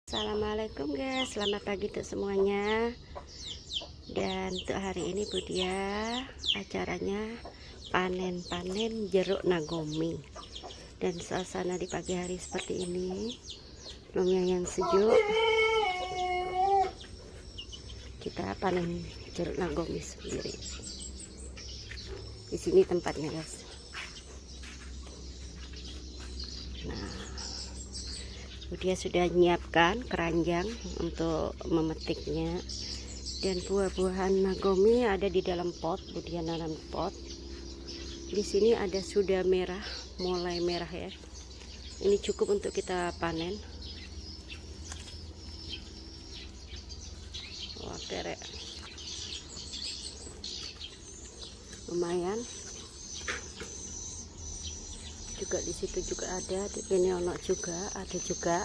Assalamualaikum guys, selamat pagi untuk semuanya. Dan untuk hari ini Budia acaranya panen jeruk nagomi. Dan suasana di pagi hari seperti ini, lumayan yang sejuk. Kita panen jeruk nagomi sendiri. Di sini tempatnya guys. Nah, dia sudah menyiapkan keranjang untuk memetiknya, dan buah-buahan nagomi ada di dalam pot. Budia nanam pot. Di sini ada sudah merah, mulai merah ya. Ini cukup untuk kita panen. Wah, kerek. Lumayan. Juga di situ juga ada, di Penyono juga ada juga.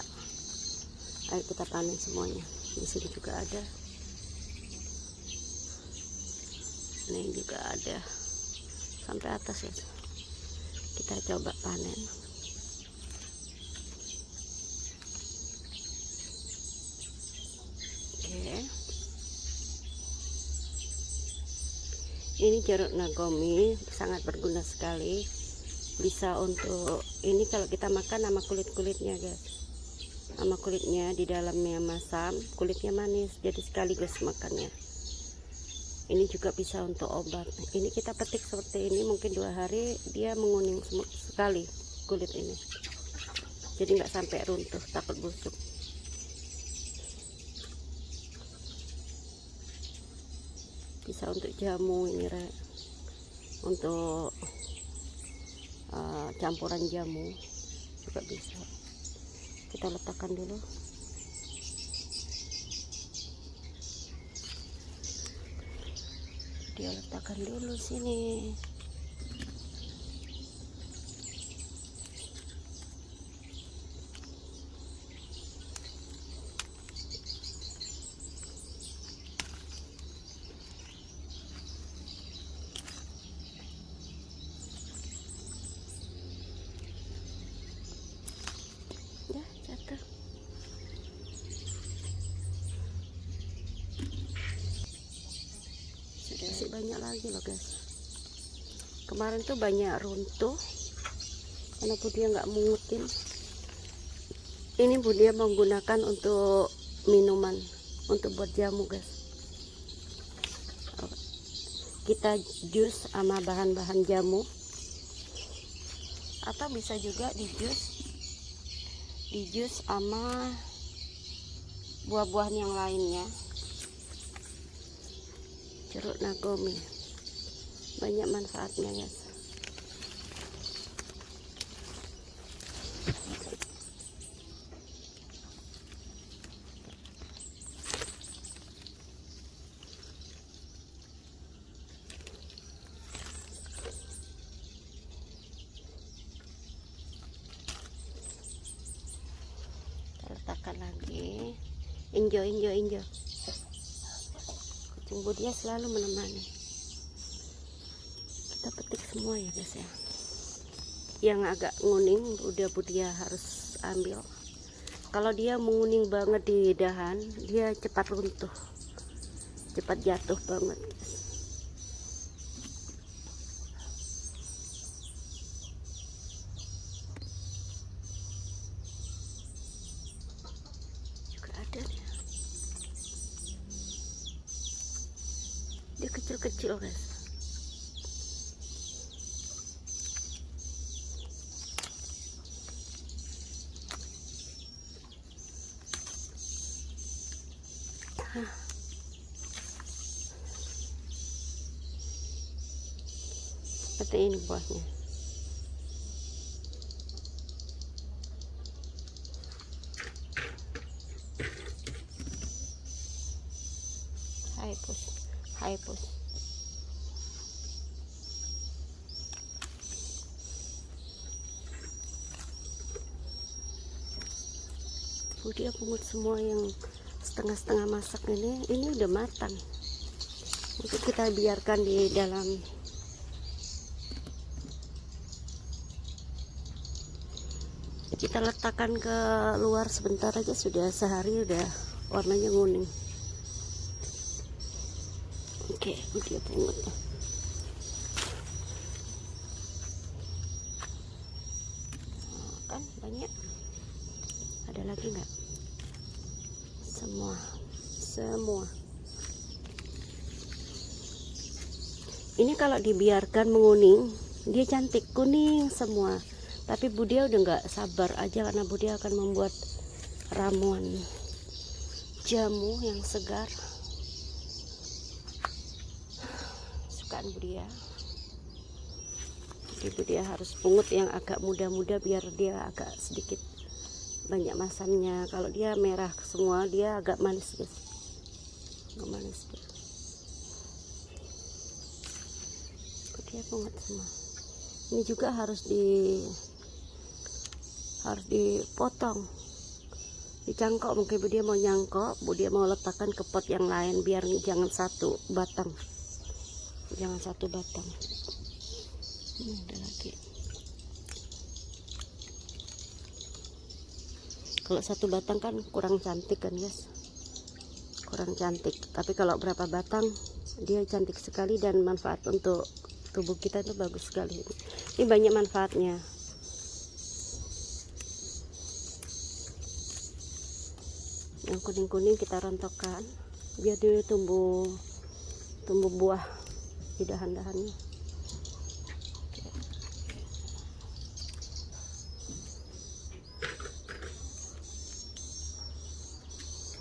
Ayo kita panen semuanya. Di sini juga ada. Ini juga ada sampai atas ya. Kita coba panen. Oke. Ini jeruk nagomi sangat berguna sekali. Bisa untuk ini kalau kita makan sama kulit-kulitnya guys, sama kulitnya di dalamnya masam, kulitnya manis, jadi sekaligus makannya. Ini juga bisa untuk obat. Ini kita petik seperti ini, mungkin 2 hari dia menguning sekali kulit ini, jadi nggak sampai runtuh, takut busuk. Bisa untuk jamu ini untuk campuran jamu juga bisa. Kita letakkan dulu. Dia letakkan dulu sini. Jatuh. Sudah masih banyak lagi loh guys. Kemarin tuh banyak runtuh karena Budia nggak mungutin. Ini Budia menggunakan untuk minuman, untuk buat jamu guys. Kita jus sama bahan-bahan jamu, atau bisa juga di jus sama buah-buahan yang lainnya. Jeruk nagomi banyak manfaatnya guys. Letakkan lagi. Injo. Kucing Budia selalu menemani. Kita petik semua ya guys ya. Yang agak nguning udah Budia harus ambil. Kalau dia menguning banget di dahan, dia cepat runtuh, cepat jatuh banget guys. Dia kecil-kecil guys. Seperti ini buahnya. Hai pus. Budia pungut semua yang setengah-setengah masak ini udah matang. Untuk kita biarkan di dalam Kita letakkan ke luar sebentar aja sudah sehari udah warnanya kuning. Oke, dia pungut. Kan banyak. Ada lagi nggak? Semua. Ini kalau dibiarkan menguning, dia cantik kuning semua. Tapi Budia udah nggak sabar aja karena Budia akan membuat ramuan jamu yang segar. Sukaan Budia. Jadi Budia harus pungut yang agak muda-muda biar dia agak sedikit banyak masamnya. Kalau dia merah semua dia agak manis guys. Agak manis guys. Budia pungut semua. Ini juga harus dipotong, dicangkok. Mungkin Budia mau nyangkok, Budia mau letakkan ke pot yang lain biar jangan satu batang. Ini ada lagi. Kalau satu batang kan kurang cantik kan guys, kurang cantik. Tapi kalau berapa batang dia cantik sekali dan manfaat untuk tubuh kita itu bagus sekali. Ini banyak manfaatnya. Yang kuning-kuning kita rontokkan biar dia tumbuh buah di dahan-dahannya.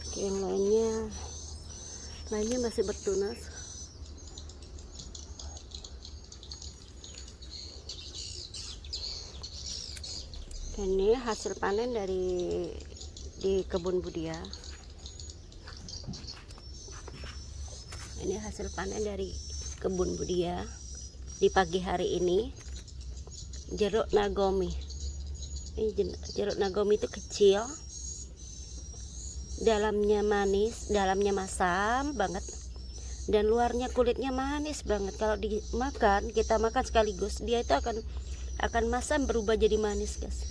Oke, yang lainnya masih bertunas. Ini hasil panen di kebun Budia. Ini hasil panen dari kebun Budia di pagi hari ini. Jeruk nagomi. Ini jeruk nagomi itu kecil, dalamnya manis, dalamnya masam banget, dan luarnya kulitnya manis banget. Kalau dimakan, kita makan sekaligus, dia itu akan masam berubah jadi manis guys.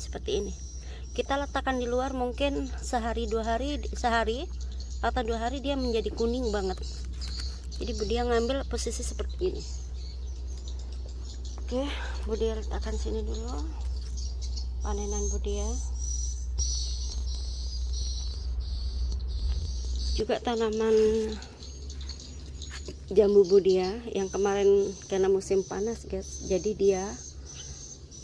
Seperti ini. Kita letakkan di luar mungkin sehari atau 2 hari dia menjadi kuning banget. Jadi Budia ngambil posisi seperti ini. Oke, Budia letakkan sini dulu panenan Budia. Juga tanaman jambu Budia yang kemarin karena musim panas guys, jadi dia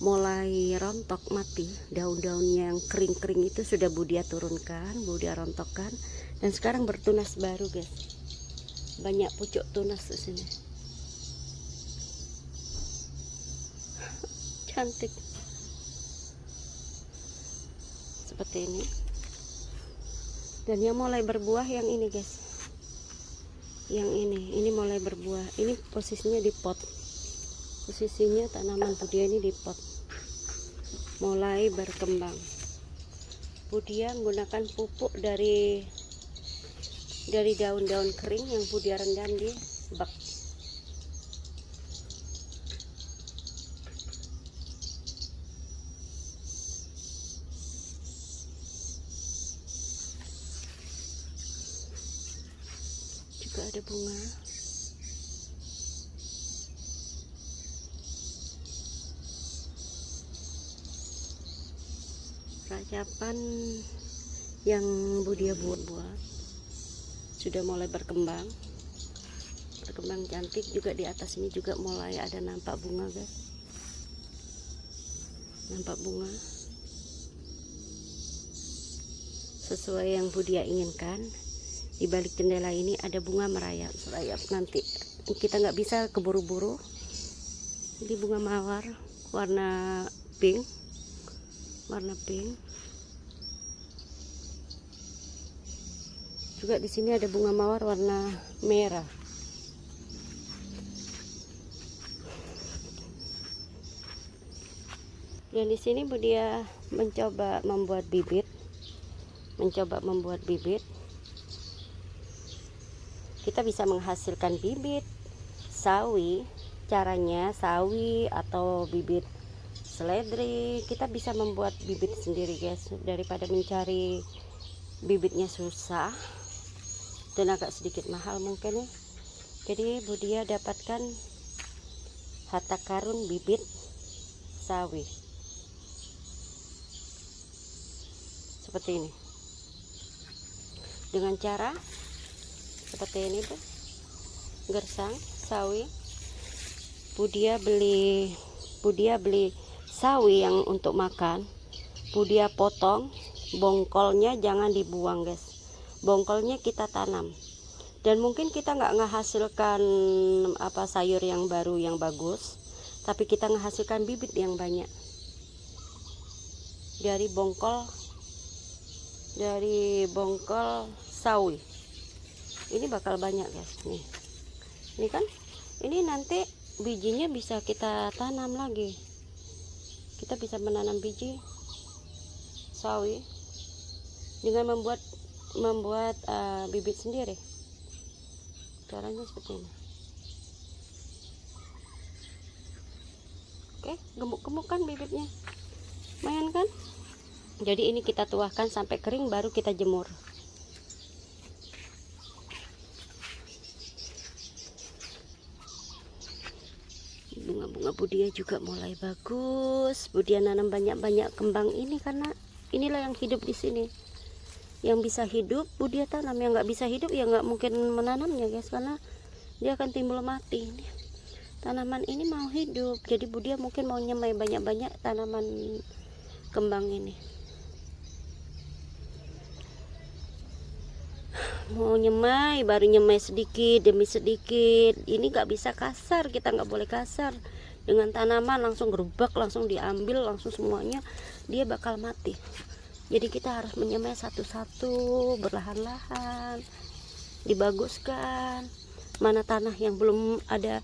mulai rontok mati. Daun-daunnya yang kering-kering itu sudah Budia turunkan, Budia rontokkan, dan sekarang bertunas baru guys. Banyak pucuk tunas di sini. Cantik. Seperti ini. Dan yang mulai berbuah yang ini guys. Yang ini mulai berbuah. Ini posisinya di pot. Posisinya tanaman Budia ini di pot, mulai berkembang. Budia menggunakan pupuk dari daun-daun kering yang Budia rendam di bak. Juga ada bunga. Rayapan yang Budia buat sudah mulai berkembang cantik. Juga di atas ini juga mulai ada nampak bunga guys, nampak bunga sesuai yang Budia inginkan. Di balik jendela ini ada bunga merayap. Nanti kita nggak bisa keburu-buru. Ini bunga mawar warna pink. Juga di sini ada bunga mawar warna merah. Dan di sini Budia mencoba membuat bibit. Kita bisa menghasilkan bibit sawi. Caranya sawi atau bibit seledri. Kita bisa membuat bibit sendiri guys, daripada mencari bibitnya susah dan agak sedikit mahal mungkin ya. Jadi Bu Dia dapatkan harta karun bibit sawi seperti ini, dengan cara seperti ini tuh, gersang sawi. Bu Dia beli sawi yang untuk makan. Bu Dia potong bongkolnya, jangan dibuang guys, bongkolnya kita tanam. Dan mungkin kita nggak ngehasilkan sayur yang baru yang bagus, tapi kita menghasilkan bibit yang banyak dari bongkol sawi. Ini bakal banyak guys nih. Ini kan, ini nanti bijinya bisa kita tanam lagi. Kita bisa menanam biji sawi dengan membuat bibit sendiri. Caranya seperti ini. Oke, gemuk-gemuk kan bibitnya, lumayan kan. Jadi ini kita tuahkan sampai kering, baru kita jemur. Bunga-bunga Bu Dia juga mulai bagus. Bu Dia nanam banyak-banyak kembang ini karena inilah yang hidup di sini. Yang bisa hidup Bu Dia tanam, yang nggak bisa hidup ya nggak mungkin menanamnya guys, karena dia akan timbul mati. Tanaman ini mau hidup, jadi Bu Dia mungkin mau nyemai banyak-banyak tanaman kembang ini. Mau nyemai, baru nyemai sedikit demi sedikit. Ini nggak bisa kasar, kita nggak boleh kasar dengan tanaman, langsung gerubak, langsung diambil, langsung semuanya, dia bakal mati. Jadi kita harus menyemai satu-satu, berlahan-lahan, dibaguskan. Mana tanah yang belum ada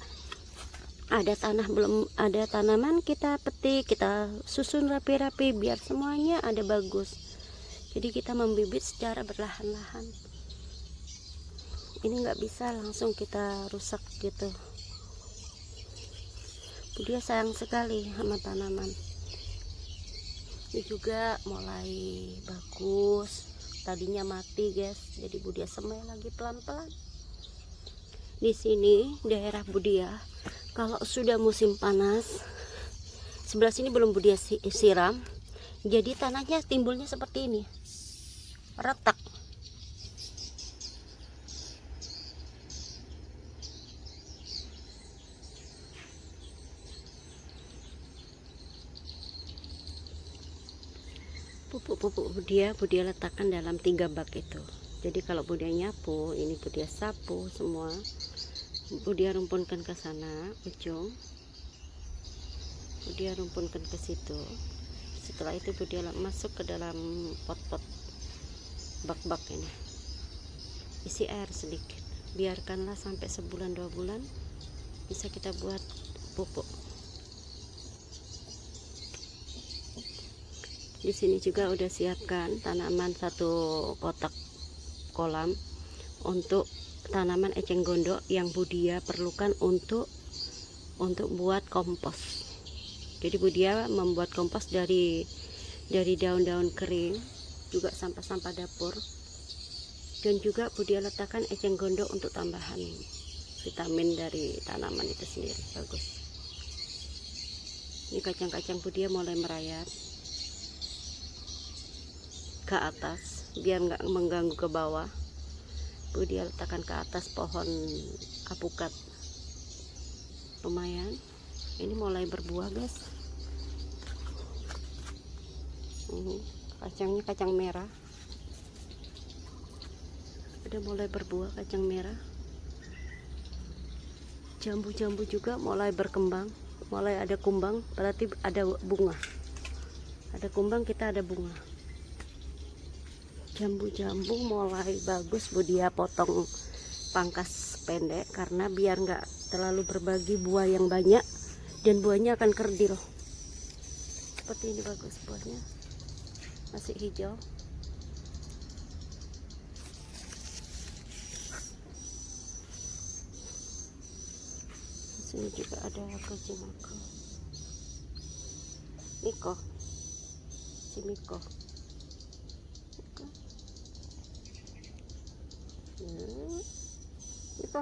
tanah, belum ada tanaman, kita petik, kita susun rapi-rapi biar semuanya ada bagus. Jadi kita membibit secara berlahan-lahan. Ini nggak bisa langsung kita rusak gitu. Bu Dia sayang sekali sama tanaman. Ini juga mulai bagus. Tadinya mati guys, jadi Bu Dia semai lagi pelan-pelan. Di sini daerah Bu Dia, kalau sudah musim panas, sebelah sini belum Bu Dia siram, jadi tanahnya timbulnya seperti ini, retak. Pupuk-pupuk Bu Dia letakkan dalam 3 bak itu. Jadi kalau Bu Dia nyapu, ini Bu Dia sapu semua, Bu Dia rumpunkan ke sana ujung, Bu Dia rumpunkan ke situ. Setelah itu Bu Dia masuk ke dalam pot-pot bak-bak ini, isi air sedikit, biarkanlah sampai sebulan 2 bulan, bisa kita buat pupuk. Di sini juga udah siapkan tanaman 1 kotak kolam untuk tanaman eceng gondok yang Bu Dia perlukan untuk buat kompos. Jadi Bu Dia membuat kompos dari daun-daun kering, juga sampah-sampah dapur, dan juga Bu Dia letakkan eceng gondok untuk tambahan vitamin dari tanaman itu sendiri. Bagus. Ini kacang-kacang Bu Dia mulai merayap ke atas biar nggak mengganggu ke bawah. Bu Dia letakkan ke atas pohon apukat. Lumayan, ini mulai berbuah guys. Kacangnya kacang merah, udah mulai berbuah kacang merah. Jambu-jambu juga mulai berkembang, mulai ada kumbang, berarti ada bunga. Ada kumbang, kita ada bunga. Jambu-jambu mulai bagus, Bu Dia potong pangkas pendek karena biar nggak terlalu berbagi buah yang banyak dan buahnya akan kerdil. Seperti ini bagus buahnya, masih hijau. Di sini juga ada kucing aku. Miko, si Miko. Miko.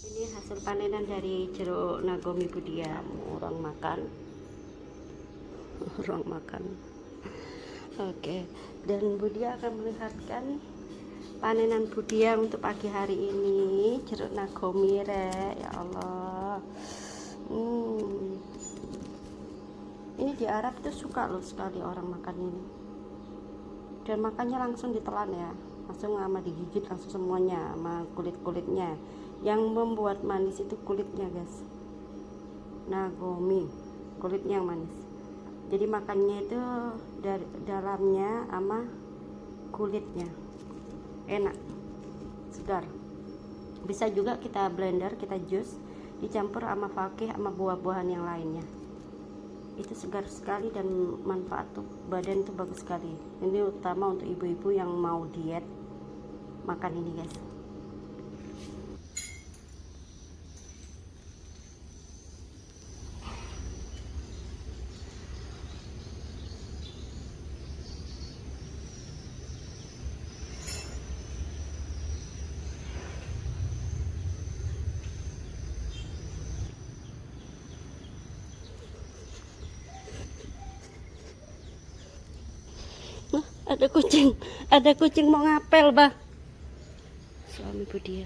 Ini hasil panenan dari jeruk Nagomi Budia. Orang makan. Orang makan. Oke, dan Budia akan melihatkan panenan Budia untuk pagi hari ini. Jeruk Nagomi, Rek. Ya Allah. Ini di Arab tuh suka loh sekali orang makan ini. Dan makannya langsung ditelan ya. Langsung sama digigit langsung semuanya sama kulit-kulitnya. Yang membuat manis itu kulitnya, guys. Nagomi, kulitnya yang manis. Jadi makannya itu dari dalamnya sama kulitnya. Enak. Segar. Bisa juga kita blender, kita jus, dicampur sama fakih sama buah-buahan yang lainnya. Itu segar sekali dan manfaat tuh badan itu bagus sekali. Ini utama untuk ibu-ibu yang mau diet, makan ini, guys. Ada kucing mau ngapel, bah. Suami Budia.